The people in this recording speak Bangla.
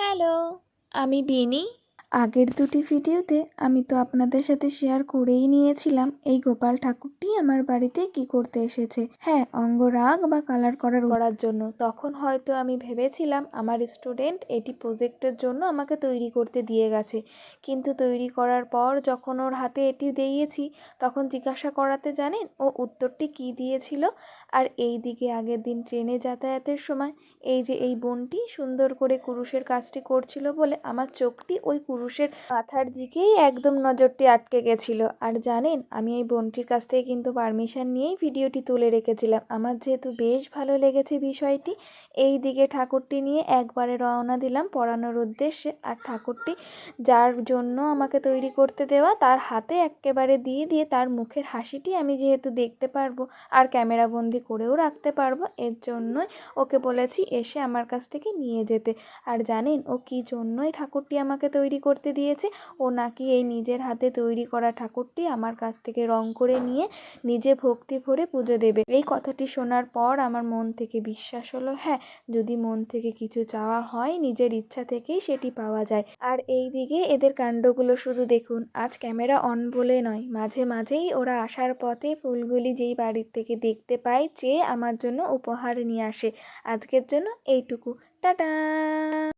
হ্যালো, আমি বিনি। আগের দুটি ভিডিওতে আমি তো আপনাদের সাথে শেয়ার করেই নিয়েছিলাম এই গোপাল ঠাকুরটি আমার বাড়িতে কি করতে এসেছে। হ্যাঁ, অঙ্গরাগ বা কালার করার জন্য। তখন হয়তো আমি ভেবেছিলাম আমার স্টুডেন্ট এটি প্রজেক্টের জন্য আমাকে তৈরি করতে দিয়ে গেছে, কিন্তু তৈরি করার পর যখন ওর হাতে এটি দিয়েছি তখন জিজ্ঞাসা করাতে জানেন ও উত্তরটি কি দিয়েছিল? আর এই দিকে আগের দিন ট্রেনে যাতায়াতের সময় এই যে এই বোনটি সুন্দর করে কুরুশের কাজটি করছিল বলে আমার চোখটি ওই কুরুশের মাথার দিকেই একদম নজরটি আটকে গেছিল। আর জানেন, আমি এই বোনটির কাছ থেকে কিন্তু পারমিশন নিয়েই ভিডিওটি তুলে রেখেছিলাম। আমার যেহেতু বেশ ভালো লেগেছে বিষয়টি, এই দিকে ঠাকুরটি নিয়ে একবারে রওনা দিলাম পড়ানোর উদ্দেশ্যে। আর ঠাকুরটি যার জন্য আমাকে তৈরি করতে দেওয়া তার হাতে একেবারে দিয়ে দিয়ে তার মুখের হাসিটি আমি যেহেতু দেখতে পারবো আর ক্যামেরাবন্দি করেও রাখতে পারবো, এর জন্যই ওকে বলেছি এসে আমার কাছ থেকে নিয়ে যেতে। আর জানেন ও কী জন্যই ঠাকুরটি আমাকে তৈরি করতে দিয়েছে? ও নাকি এই নিজের হাতে তৈরি করা ঠাকুরটি আমার কাছ থেকে রং করে নিয়ে নিজে ভক্তি ভরে পুজো দেবে। এই কথাটি শোনার পর আমার মন থেকে বিশ্বাস হলো, হ্যাঁ, যদি মন থেকে কিছু চাওয়া হয় নিজের ইচ্ছা থেকেই সেটি পাওয়া যায়। আর এই দিকে এদের কাণ্ডগুলো শুধু দেখুন। আজ ক্যামেরা অন বলে নয়, মাঝে মাঝেই ওরা আসার পথে ফুলগুলি যেই বাড়ির থেকে দেখতে পায় চেয়ে আমার জন্য উপহার নিয়ে আসে। আজকের জন্য এইটুকু। টাটা।